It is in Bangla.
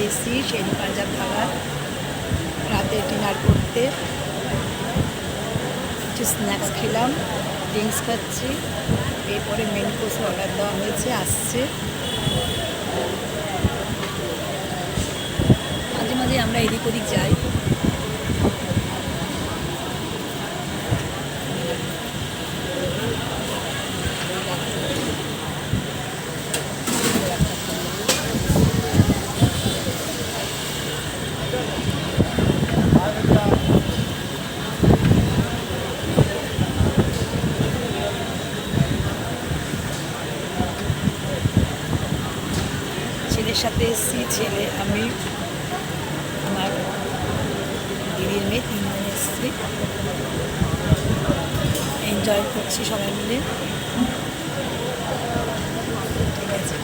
এসেছি শেরি পাঞ্জাব ধাবা রাতে ডিনার করতে। কিছু স্ন্যাক্স খেলাম, ড্রিঙ্কস খাচ্ছি। এরপরে মেন কোর্স অর্ডার দেওয়া হয়েছে, আসছে। মাঝে মাঝে আমরা এদিক ওদিক যাই। ছেলের সাথে এসেছি, ছেলে, আমি, আমার দিদির মেয়ে, তিনজন এসেছি। এনজয় করছি সবাই মিলে। ঠিক আছে।